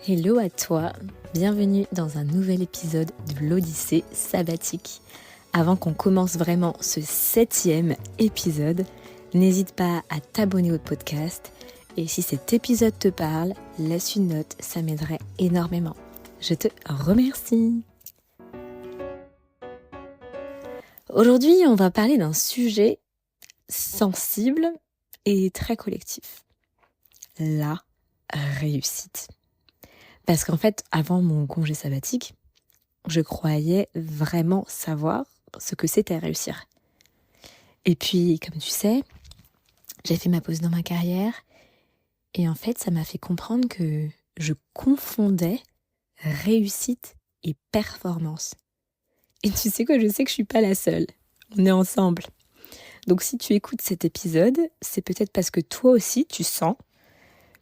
Hello à toi, bienvenue dans un nouvel épisode de l'Odyssée sabbatique. Avant qu'on commence vraiment ce 7e épisode, n'hésite pas à t'abonner au podcast et si cet épisode te parle, laisse une note, ça m'aiderait énormément. Je te remercie. Aujourd'hui, on va parler d'un sujet sensible et très collectif. La réussite. Parce qu'en fait, avant mon congé sabbatique, je croyais vraiment savoir ce que c'était réussir. Et puis, comme tu sais, j'ai fait ma pause dans ma carrière et en fait, ça m'a fait comprendre que je confondais réussite et performance. Et tu sais quoi, je sais que je suis pas la seule. On est ensemble. Donc si tu écoutes cet épisode, c'est peut-être parce que toi aussi, tu sens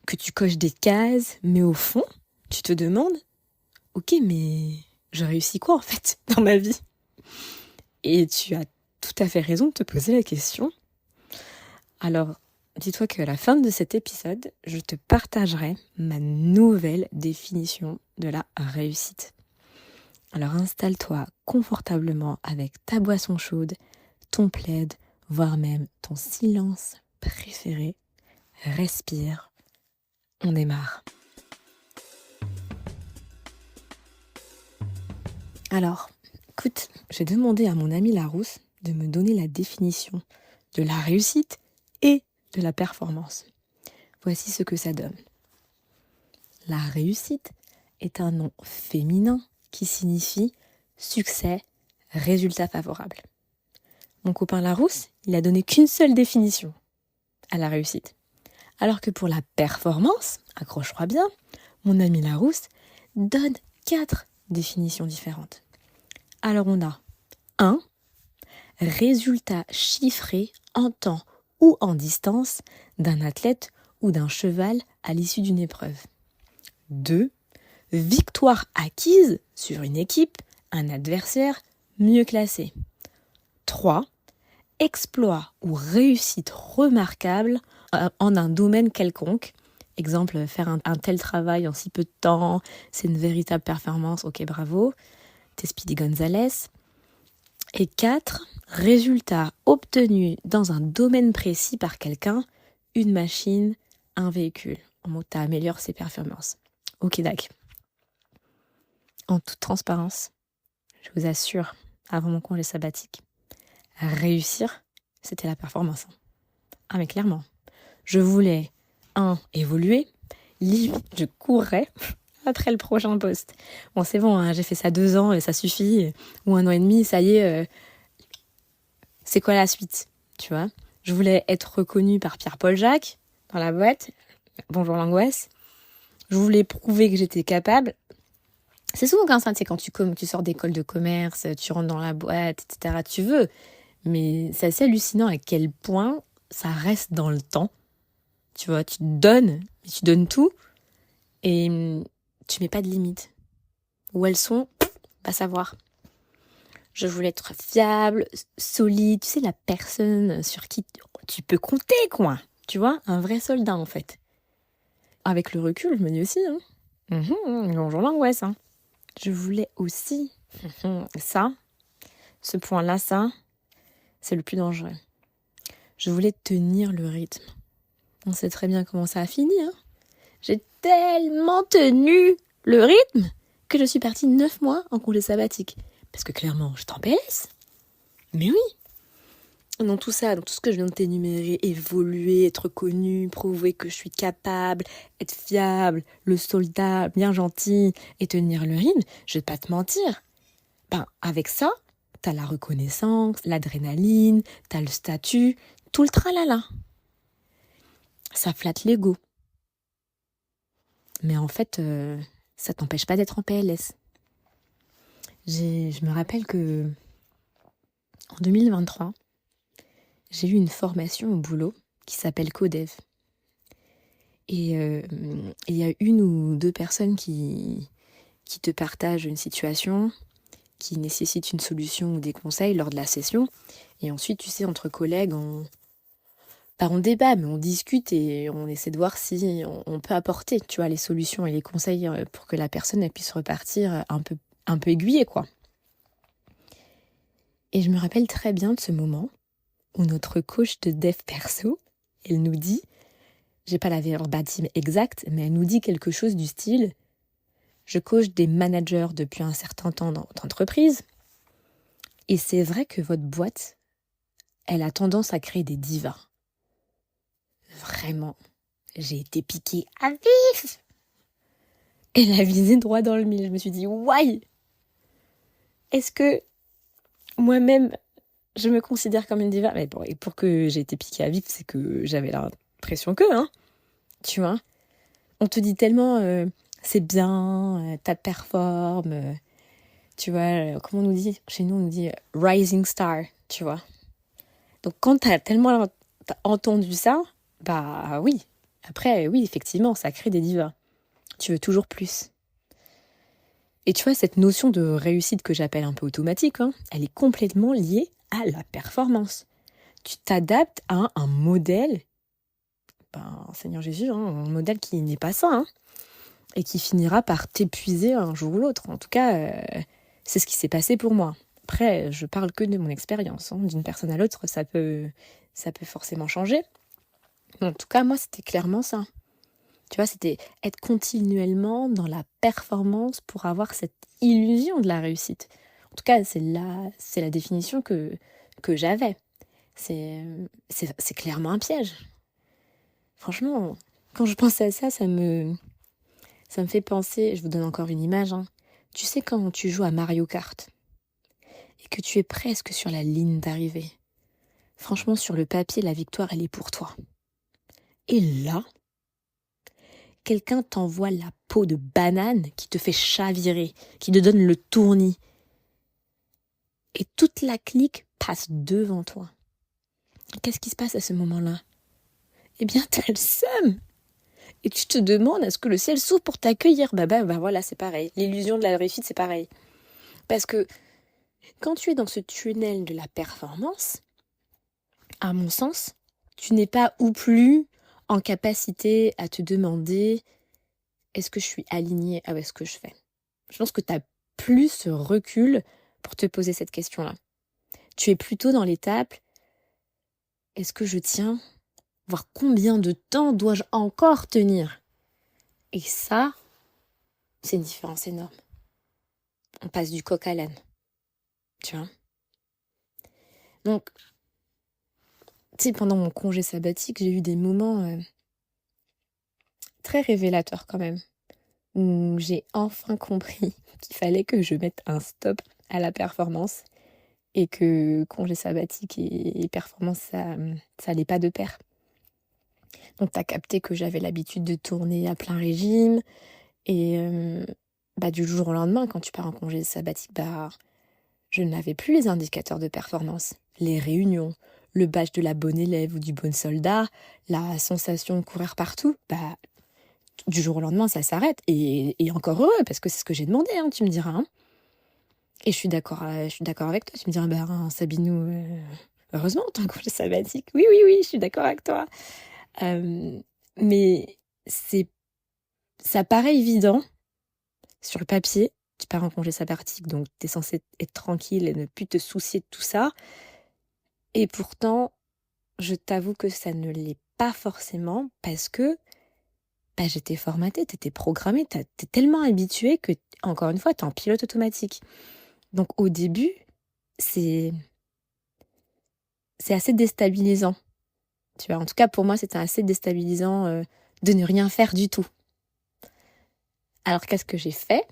que tu coches des cases, mais au fond, tu te demandes, ok, mais je réussis quoi en fait dans ma vie? Et tu as tout à fait raison de te poser la question. Alors, dis-toi qu'à la fin de cet épisode, je te partagerai ma nouvelle définition de la réussite. Alors installe-toi confortablement avec ta boisson chaude, ton plaid, voire même ton silence préféré. Respire, on démarre. Alors, écoute, j'ai demandé à mon ami Larousse de me donner la définition de la réussite et de la performance. Voici ce que ça donne. La réussite est un nom féminin qui signifie succès, résultat favorable. Mon copain Larousse, il a donné qu'une seule définition à la réussite. Alors que pour la performance, accroche-toi bien, mon ami Larousse donne 4 définitions différentes. Alors on a 1. Résultat chiffré en temps ou en distance d'un athlète ou d'un cheval à l'issue d'une épreuve. 2. Victoire acquise sur une équipe, un adversaire mieux classé. 3. Exploit ou réussite remarquable en un domaine quelconque. Exemple, faire un tel travail en si peu de temps, c'est une véritable performance, ok bravo, t'es Speedy Gonzalez. Et 4, résultat obtenu dans un domaine précis par quelqu'un, une machine, un véhicule. En mot, tu améliores ses performances. Ok, d'accord. En toute transparence, je vous assure, avant mon congé sabbatique, réussir, c'était la performance. Ah mais clairement, je voulais, évoluer, je courais après le prochain poste. Bon, c'est bon, hein, j'ai fait ça 2 ans et ça suffit. Ou 1 an et demi, ça y est, c'est quoi la suite, tu vois? Je voulais être reconnue par Pierre-Paul Jacques dans la boîte. Bonjour l'angoisse. Je voulais prouver que j'étais capable. C'est souvent comme ça, tu sais, quand tu sors d'école de commerce, tu rentres dans la boîte, etc. Tu veux. Mais c'est assez hallucinant à quel point ça reste dans le temps. Tu vois, tu donnes, mais tu donnes tout. Et tu mets pas de limites. Où elles sont, pas savoir. Je voulais être fiable, solide, tu sais, la personne sur qui tu peux compter, quoi. Tu vois, un vrai soldat, en fait. Avec le recul, je me dis aussi, bonjour l'angoisse, hein. Je voulais aussi, ça, ce point-là, ça, c'est le plus dangereux. Je voulais tenir le rythme. On sait très bien comment ça a fini, hein. J'ai tellement tenu le rythme que je suis partie 9 mois en congé sabbatique. Parce que clairement, je t'en PLS. Mais oui. Dans tout ça, dans tout ce que je viens de t'énumérer, évoluer, être connu, prouver que je suis capable, être fiable, le soldat, bien gentil et tenir le rythme, je vais pas te mentir. Avec ça, t'as la reconnaissance, l'adrénaline, t'as le statut, tout le tralala. Ça flatte l'ego. Mais en fait, ça t'empêche pas d'être en PLS. Je me rappelle que en 2023, j'ai eu une formation au boulot qui s'appelle Codev. Et il y a 1 ou 2 personnes qui te partagent une situation qui nécessite une solution ou des conseils lors de la session. Et ensuite, tu sais, entre collègues, on débat, mais on discute et on essaie de voir si on peut apporter, tu vois, les solutions et les conseils pour que la personne elle puisse repartir un peu aiguillée, quoi. Et je me rappelle très bien de ce moment où notre coach de dev perso, elle nous dit, j'ai pas la verbatim exacte, mais elle nous dit quelque chose du style: je coach des managers depuis un certain temps dans votre entreprise, et c'est vrai que votre boîte, elle a tendance à créer des divas. Vraiment, j'ai été piquée à vif. Elle a visé droit dans le mille. Je me suis dit, ouais, est-ce que moi-même, je me considère comme une diva? Mais bon, et pour que j'ai été piquée à vif, c'est que j'avais l'impression que, tu vois. On te dit tellement, c'est bien, t'as performe, tu vois, comment on nous dit? Chez nous, on nous dit rising star, tu vois. Donc quand t'as entendu ça, bah oui. Après, oui, effectivement, ça crée des divas. Tu veux toujours plus. Et tu vois, cette notion de réussite que j'appelle un peu automatique, elle est complètement liée à la performance. Tu t'adaptes à un modèle, Seigneur Jésus, un modèle qui n'est pas sain, et qui finira par t'épuiser un jour ou l'autre. En tout cas, c'est ce qui s'est passé pour moi. Après, je parle que de mon expérience. D'une personne à l'autre, ça peut forcément changer. Mais en tout cas, moi, c'était clairement ça. Tu vois, c'était être continuellement dans la performance pour avoir cette illusion de la réussite. En tout cas, c'est la définition que j'avais. C'est clairement un piège. Franchement, quand je pense à ça, ça me fait penser, je vous donne encore une image. Tu sais quand tu joues à Mario Kart et que tu es presque sur la ligne d'arrivée. Franchement, sur le papier, la victoire, elle est pour toi. Et là, quelqu'un t'envoie la peau de banane qui te fait chavirer, qui te donne le tournis. Et toute la clique passe devant toi. Qu'est-ce qui se passe à ce moment-là? Eh bien, t'as le seum. Et tu te demandes, est-ce que le ciel s'ouvre pour t'accueillir? Bah voilà, c'est pareil. L'illusion de la réussite, c'est pareil. Parce que quand tu es dans ce tunnel de la performance, à mon sens, tu n'es pas ou plus en capacité à te demander, est-ce que je suis alignée avec ce que je fais? Je pense que tu n'as plus ce recul pour te poser cette question-là. Tu es plutôt dans l'étape, est-ce que je tiens? Voir combien de temps dois-je encore tenir? Et ça, c'est une différence énorme. On passe du coq à l'âne. Tu vois? Donc, tu sais, pendant mon congé sabbatique, j'ai eu des moments très révélateurs quand même, où j'ai enfin compris qu'il fallait que je mette un stop à la performance et que congé sabbatique et performance, ça allait pas de pair. Donc t'as capté que j'avais l'habitude de tourner à plein régime et du jour au lendemain, quand tu pars en congé sabbatique, je n'avais plus les indicateurs de performance, les réunions, le badge de la bonne élève ou du bon soldat, la sensation de courir partout, du jour au lendemain, ça s'arrête. Et encore heureux, parce que c'est ce que j'ai demandé, tu me diras. Et je suis d'accord avec toi. Tu me diras, Sabinou, heureusement, t'as un congé sabbatique. Oui, je suis d'accord avec toi. Mais ça paraît évident sur le papier. Tu pars en congé sabbatique, donc t'es censé être tranquille et ne plus te soucier de tout ça. Et pourtant, je t'avoue que ça ne l'est pas forcément parce que j'étais formatée, t'étais programmée, t'es tellement habituée que, encore une fois, t'es en pilote automatique. Donc au début, c'est assez déstabilisant. Tu vois, en tout cas pour moi, c'était assez déstabilisant de ne rien faire du tout. Alors qu'est-ce que j'ai fait?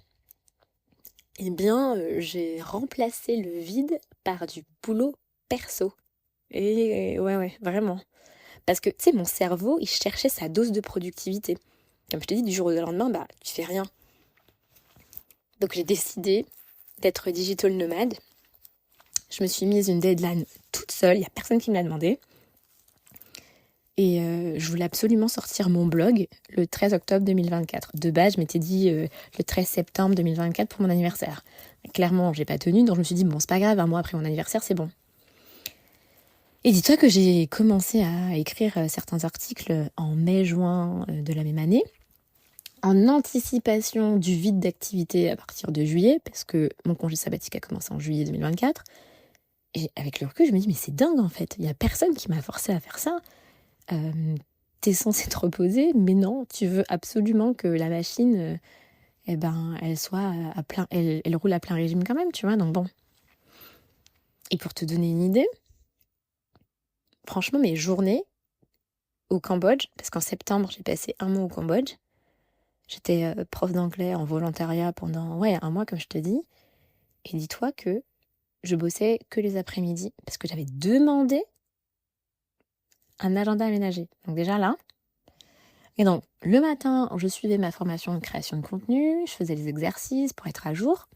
Eh bien, j'ai remplacé le vide par du boulot perso. Et ouais, vraiment. Parce que, tu sais, mon cerveau, il cherchait sa dose de productivité. Comme je te dis, du jour au lendemain, tu fais rien. Donc j'ai décidé d'être digital nomade. Je me suis mise une deadline toute seule, il n'y a personne qui me l'a demandé. Et je voulais absolument sortir mon blog le 13 octobre 2024. De base, je m'étais dit le 13 septembre 2024 pour mon anniversaire. Clairement, j'ai pas tenu, donc je me suis dit, bon, c'est pas grave, un mois après mon anniversaire, c'est bon. Et dis-toi que j'ai commencé à écrire certains articles en mai-juin de la même année, en anticipation du vide d'activité à partir de juillet, parce que mon congé sabbatique a commencé en juillet 2024. Et avec le recul, je me dis, mais c'est dingue en fait, il n'y a personne qui m'a forcé à faire ça. T'es censé te reposer, mais non, tu veux absolument que la machine, elle soit à plein, elle roule à plein régime quand même, tu vois, donc bon. Et pour te donner une idée, franchement, mes journées au Cambodge, parce qu'en septembre, j'ai passé un mois au Cambodge, j'étais prof d'anglais en volontariat pendant un mois, comme je te dis, et dis-toi que je bossais que les après-midi, parce que j'avais demandé un agenda aménagé. Donc déjà là, et donc le matin, je suivais ma formation de création de contenu, je faisais les exercices pour être à jour,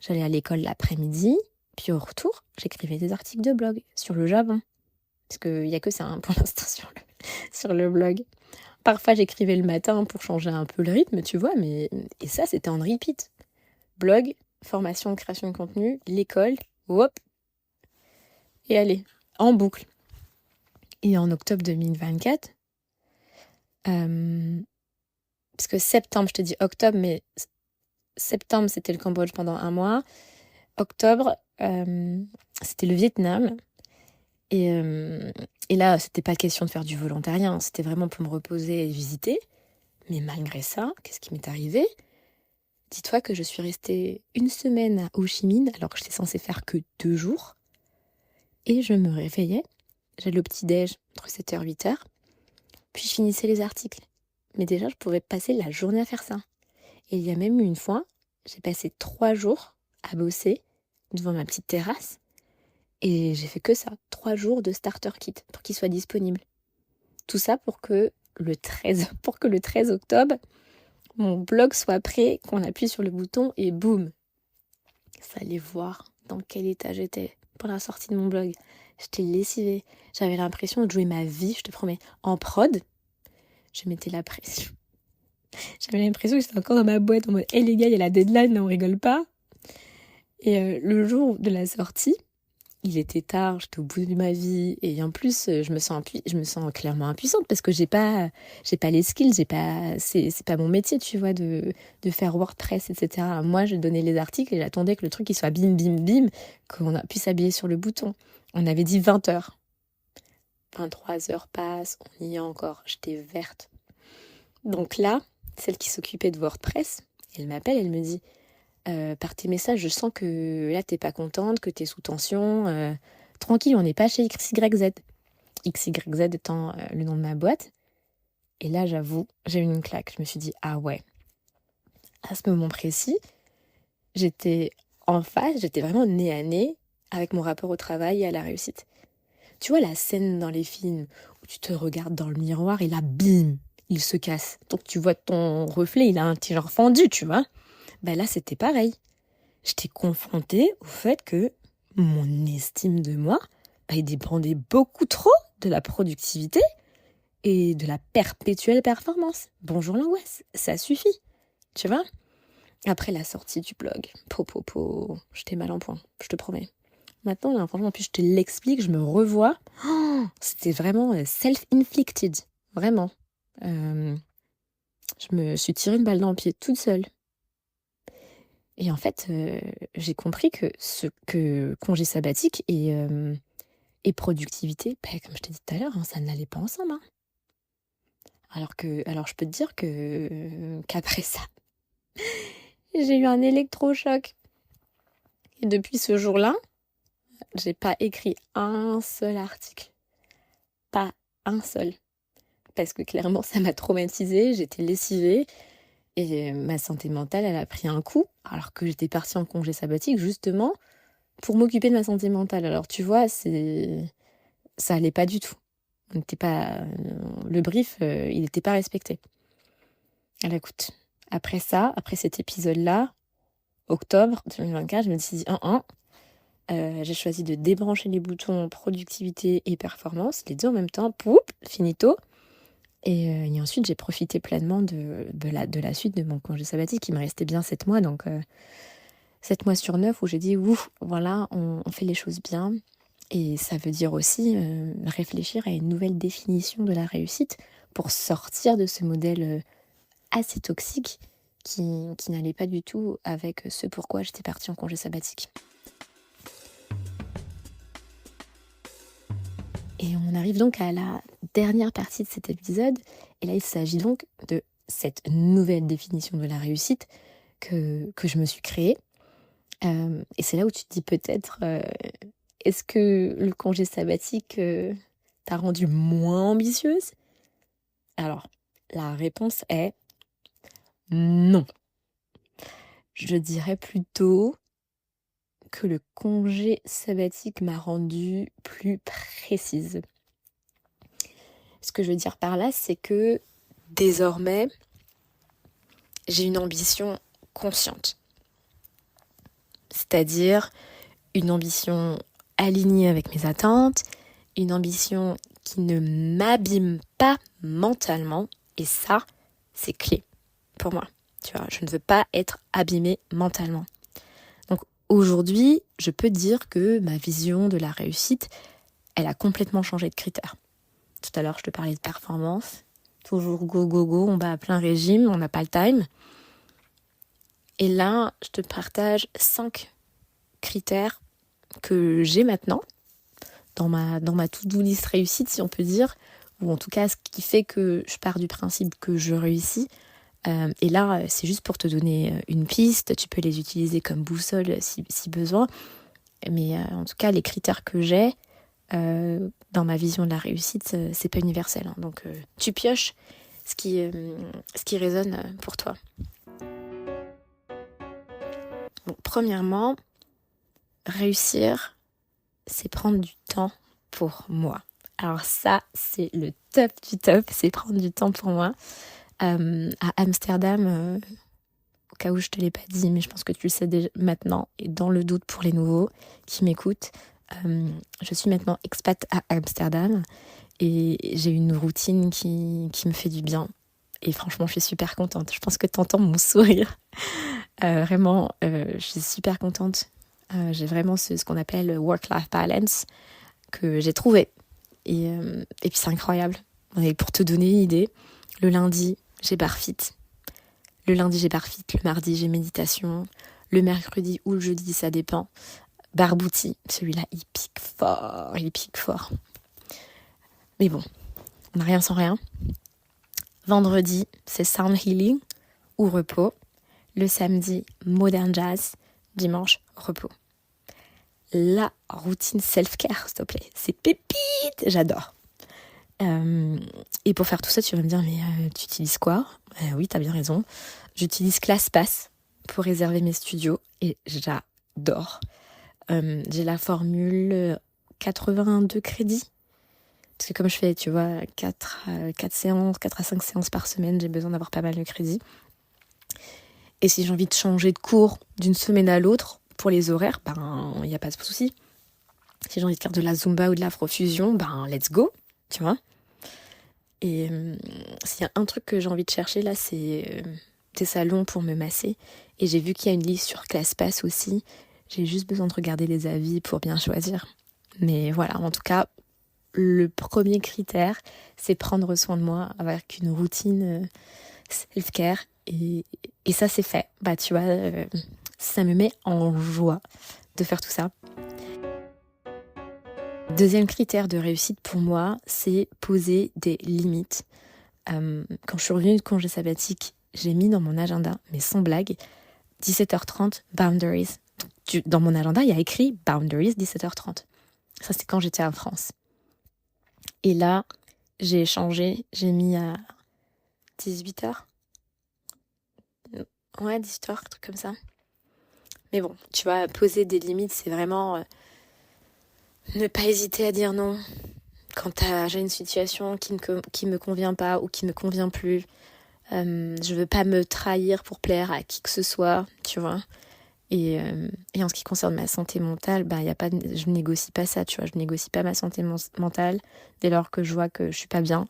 j'allais à l'école l'après-midi, puis au retour, j'écrivais des articles de blog sur le Japon, parce qu'il n'y a que ça pour l'instant sur le blog. Parfois, j'écrivais le matin pour changer un peu le rythme, tu vois, et ça, c'était en repeat. Blog, formation, création de contenu, l'école, hop, et allez, en boucle. Et en octobre 2024, parce que septembre, je te dis octobre, mais septembre, c'était le Cambodge pendant un mois. Octobre, c'était le Vietnam. Et là, c'était pas question de faire du volontariat, c'était vraiment pour me reposer et visiter. Mais malgré ça, qu'est-ce qui m'est arrivé ? Dis-toi que je suis restée une semaine à Ho Chi Minh, alors que j'étais censée faire que 2 jours. Et je me réveillais, j'allais au petit-déj entre 7h et 8h, puis je finissais les articles. Mais déjà, je pouvais passer la journée à faire ça. Et il y a même eu une fois, j'ai passé 3 jours à bosser devant ma petite terrasse. Et j'ai fait que ça, 3 jours de starter kit pour qu'il soit disponible. Tout ça pour que le 13 octobre, mon blog soit prêt, qu'on appuie sur le bouton et boum. Il fallait voir dans quel état j'étais pour la sortie de mon blog. J'étais lessivée. J'avais l'impression de jouer ma vie, je te promets. En prod, je mettais la pression. J'avais l'impression que j'étais encore dans ma boîte en mode « Hey les gars, il y a la deadline, on rigole pas ». Et le jour de la sortie, il était tard, j'étais au bout de ma vie et en plus je me sens clairement impuissante parce que j'ai pas les skills, c'est pas mon métier, tu vois, de faire WordPress, etc. Moi, je donnais les articles et j'attendais que le truc il soit bim bim bim, qu'on puisse s'habiller sur le bouton. On avait dit 20h. 23h passent, on y est encore, j'étais verte. Donc là, celle qui s'occupait de WordPress, elle m'appelle, elle me dit par tes messages, je sens que là, t'es pas contente, que t'es sous tension. Tranquille, on n'est pas chez XYZ. XYZ étant le nom de ma boîte. Et là, j'avoue, j'ai eu une claque. Je me suis dit, ah ouais. À ce moment précis, j'étais en phase, j'étais vraiment nez à nez avec mon rapport au travail et à la réussite. Tu vois la scène dans les films où tu te regardes dans le miroir et là, bim, il se casse. Donc tu vois ton reflet, il a un petit genre fendu, tu vois. Ben là, c'était pareil. J'étais confrontée au fait que mon estime de moi dépendait beaucoup trop de la productivité et de la perpétuelle performance. Bonjour l'angoisse, ça suffit, tu vois. Après la sortie du blog, j'étais mal en point, je te promets. Maintenant, là, franchement, puis je te l'explique, je me revois. C'était vraiment self-inflicted, vraiment. Je me suis tiré une balle dans le pied toute seule. Et en fait, j'ai compris que congé sabbatique et productivité, comme je t'ai dit tout à l'heure, ça n'allait pas ensemble. Hein. Alors je peux te dire qu'après ça, j'ai eu un électrochoc. Et depuis ce jour-là, j'ai pas écrit un seul article. Pas un seul. Parce que clairement, ça m'a traumatisée, j'étais lessivée. Et ma santé mentale, elle a pris un coup, alors que j'étais partie en congé sabbatique, justement, pour m'occuper de ma santé mentale. Alors tu vois, ça allait pas du tout. On n'était pas, le brief, il n'était pas respecté. Alors écoute, après cet épisode-là, octobre 2024, je me suis dit, j'ai choisi de débrancher les boutons productivité et performance, les deux en même temps, poup, finito. Et ensuite, j'ai profité pleinement de la suite de mon congé sabbatique. Il me restait bien 7 mois, donc 7 mois sur 9 où j'ai dit, ouf, voilà, on fait les choses bien. Et ça veut dire aussi réfléchir à une nouvelle définition de la réussite pour sortir de ce modèle assez toxique qui n'allait pas du tout avec ce pourquoi j'étais partie en congé sabbatique. Et on arrive donc à la dernière partie de cet épisode. Et là, il s'agit donc de cette nouvelle définition de la réussite que je me suis créée. Et c'est là où tu te dis peut-être, est-ce que le congé sabbatique t'a rendue moins ambitieuse? Alors, la réponse est non. Je dirais plutôt que le congé sabbatique m'a rendue plus précise. Ce que je veux dire par là, c'est que désormais, j'ai une ambition consciente. C'est-à-dire une ambition alignée avec mes attentes, une ambition qui ne m'abîme pas mentalement. Et ça, c'est clé pour moi. Tu vois, je ne veux pas être abîmée mentalement. Donc aujourd'hui, je peux dire que ma vision de la réussite, elle a complètement changé de critère. Tout à l'heure, je te parlais de performance. Toujours go, go, go, on bat à plein régime, on n'a pas le time. Et là, je te partage 5 critères que j'ai maintenant dans ma to-do list réussite, si on peut dire, ou en tout cas ce qui fait que je pars du principe que je réussis. Et là, c'est juste pour te donner une piste, tu peux les utiliser comme boussole si besoin, mais en tout cas, les critères que j'ai dans ma vision de la réussite, c'est pas universel, hein. Donc tu pioches ce qui résonne pour toi. Bon, premièrement, réussir, c'est prendre du temps pour moi. Alors ça, c'est le top du top, c'est prendre du temps pour moi. À Amsterdam, au cas où je te l'ai pas dit, mais je pense que tu le sais déjà maintenant, et dans le doute pour les nouveaux qui m'écoutent, je suis maintenant expat à Amsterdam et j'ai une routine qui me fait du bien. Et franchement, je suis super contente. Je pense que tu entends mon sourire. Vraiment, je suis super contente. J'ai vraiment ce qu'on appelle work-life balance que j'ai trouvé. Et puis c'est incroyable. Et pour te donner une idée, le lundi, j'ai barfit. Le lundi, j'ai barfit. Le mardi, j'ai méditation. Le mercredi ou le jeudi, ça dépend. Barbouti, celui-là, il pique fort. Mais bon, on n'a rien sans rien. Vendredi, c'est sound healing ou repos. Le samedi, modern jazz. Dimanche, repos. La routine self-care, s'il te plaît. C'est pépite, j'adore. Et pour faire tout ça, tu vas me dire, mais tu utilises quoi ? Oui, t'as bien raison. J'utilise ClassPass pour réserver mes studios et j'adore. J'ai la formule 82 crédits. Parce que comme je fais, tu vois, 4 à 5 séances par semaine, j'ai besoin d'avoir pas mal de crédits. Et si j'ai envie de changer de cours d'une semaine à l'autre, pour les horaires, ben, il n'y a pas de souci. Si j'ai envie de faire de la Zumba ou de l'afrofusion, ben, let's go, tu vois. Et s'il y a un truc que j'ai envie de chercher, là, c'est des salons pour me masser. Et j'ai vu qu'il y a une liste sur ClassPass aussi. J'ai juste besoin de regarder les avis pour bien choisir. Mais voilà, en tout cas, le premier critère, c'est prendre soin de moi avec une routine self-care. Et ça, c'est fait. Bah, tu vois, ça me met en joie de faire tout ça. Deuxième critère de réussite pour moi, c'est poser des limites. Quand je suis revenue de congé sabbatique, j'ai mis dans mon agenda, mais sans blague, 17h30, boundaries. Dans mon agenda, il y a écrit boundaries 17h30. Ça, c'est quand j'étais en France. Et là, j'ai changé, j'ai mis à 18h. Ouais, 18h, un truc comme ça. Mais bon, tu vois, poser des limites, c'est vraiment ne pas hésiter à dire non. Quand j'ai une situation qui me convient pas ou qui me convient plus, je veux pas me trahir pour plaire à qui que ce soit, tu vois. Et en ce qui concerne ma santé mentale, bah, je négocie pas ça, tu vois. Je négocie pas ma santé mentale. Dès lors que je vois que je suis pas bien,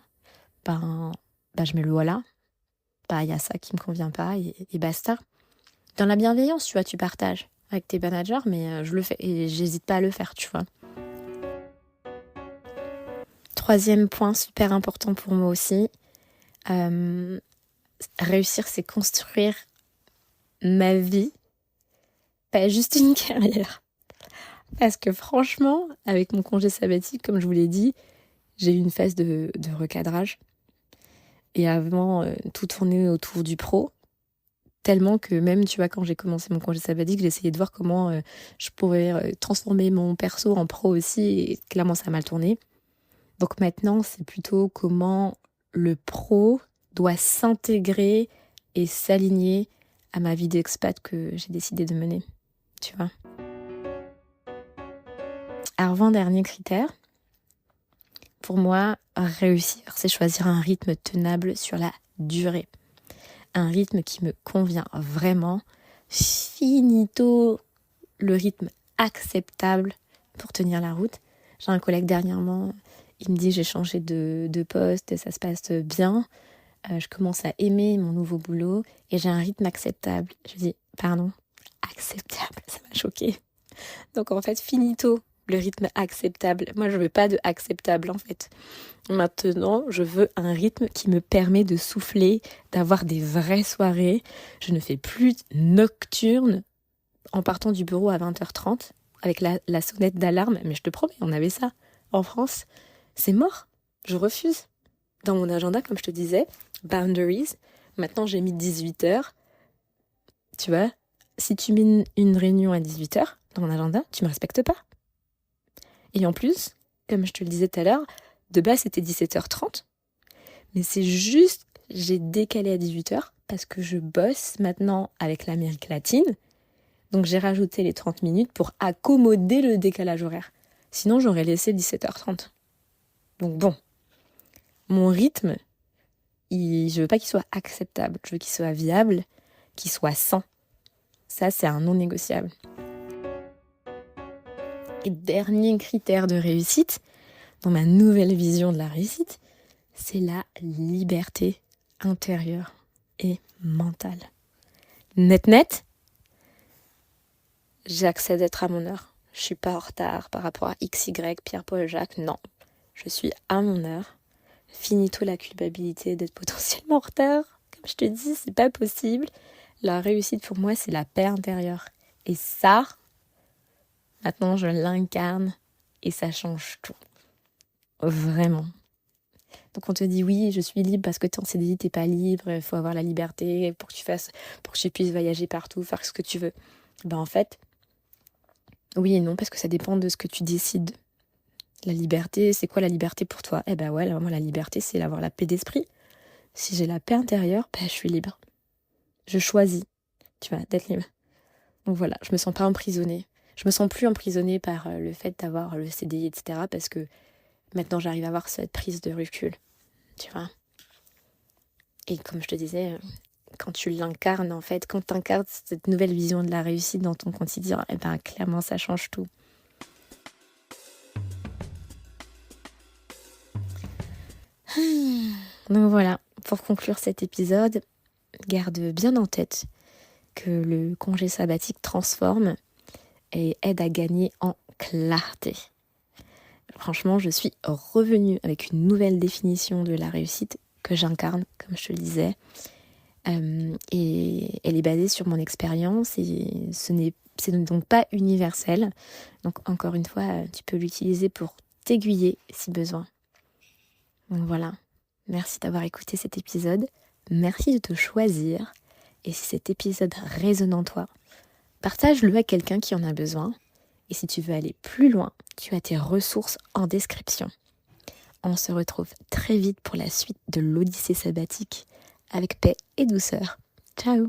je mets le voilà. Bah, il y a ça qui me convient pas et basta. Dans la bienveillance, tu vois, tu partages avec tes managers, mais je le fais et j'hésite pas à le faire, tu vois. troisième point super important pour moi aussi, réussir, c'est construire ma vie, pas juste une carrière. Parce que franchement, avec mon congé sabbatique, comme je vous l'ai dit, j'ai eu une phase de recadrage. Et avant, tout tournait autour du pro. Tellement que même, tu vois, quand j'ai commencé mon congé sabbatique, j'ai essayé de voir comment je pourrais transformer mon perso en pro aussi. Et clairement, ça a mal tourné. Donc maintenant, c'est plutôt comment le pro doit s'intégrer et s'aligner à ma vie d'expat que j'ai décidé de mener. Tu vois. Avant-dernier critère, pour moi, réussir, c'est choisir un rythme tenable sur la durée. Un rythme qui me convient vraiment. Finito, le rythme acceptable pour tenir la route. J'ai un collègue dernièrement, il me dit j'ai changé de poste, ça se passe bien. Je commence à aimer mon nouveau boulot et j'ai un rythme acceptable. Je dis, pardon, acceptable, ça m'a choquée. Donc en fait, finito, le rythme acceptable. Moi, je veux pas de acceptable en fait. Maintenant, je veux un rythme qui me permet de souffler, d'avoir des vraies soirées. Je ne fais plus nocturne en partant du bureau à 20h30 avec la sonnette d'alarme. Mais je te promets, on avait ça en France. C'est mort. Je refuse. Dans mon agenda, comme je te disais, boundaries. Maintenant, j'ai mis 18h. Tu vois, si tu mets une réunion à 18h dans mon agenda, tu me respectes pas. Et en plus, comme je te le disais tout à l'heure, de base c'était 17h30. Mais c'est juste, j'ai décalé à 18h parce que je bosse maintenant avec l'Amérique latine. Donc j'ai rajouté les 30 minutes pour accommoder le décalage horaire. Sinon j'aurais laissé 17h30. Donc bon, mon rythme, je veux pas qu'il soit acceptable. Je veux qu'il soit viable, qu'il soit sain. Ça, c'est un non négociable. Et dernier critère de réussite, dans ma nouvelle vision de la réussite, c'est la liberté intérieure et mentale. Net, j'accède à être à mon heure. Je suis pas en retard par rapport à XY, Pierre, Paul, Jacques. Non, je suis à mon heure. Finito la culpabilité d'être potentiellement en retard. Comme je te dis, c'est pas possible. La réussite pour moi, c'est la paix intérieure. Et ça, maintenant, je l'incarne et ça change tout. Vraiment. Donc on te dit oui, je suis libre parce que t'es en CDI, t'es pas libre, il faut avoir la liberté pour que tu puisses voyager partout, faire ce que tu veux. Ben en fait, oui et non, parce que ça dépend de ce que tu décides. La liberté, c'est quoi la liberté pour toi? Eh ben ouais, moi la liberté, c'est d'avoir la paix d'esprit. Si j'ai la paix intérieure, ben je suis libre. Je choisis, tu vois, d'être libre. Donc voilà, je me sens pas emprisonnée. Je me sens plus emprisonnée par le fait d'avoir le CDI, etc. Parce que maintenant, j'arrive à avoir cette prise de recul, tu vois. Et comme je te disais, quand tu l'incarnes, en fait, quand tu incarnes cette nouvelle vision de la réussite dans ton quotidien, eh ben, clairement, ça change tout. Donc voilà, pour conclure cet épisode, garde bien en tête que le congé sabbatique transforme et aide à gagner en clarté. Franchement, je suis revenue avec une nouvelle définition de la réussite que j'incarne, comme je te le disais. Et elle est basée sur mon expérience et c'est donc pas universel. Donc encore une fois, tu peux l'utiliser pour t'aiguiller si besoin. Donc voilà, merci d'avoir écouté cet épisode. Merci de te choisir. Et si cet épisode résonne en toi, partage-le à quelqu'un qui en a besoin. Et si tu veux aller plus loin, tu as tes ressources en description. On se retrouve très vite pour la suite de l'Odyssée sabbatique avec paix et douceur. Ciao!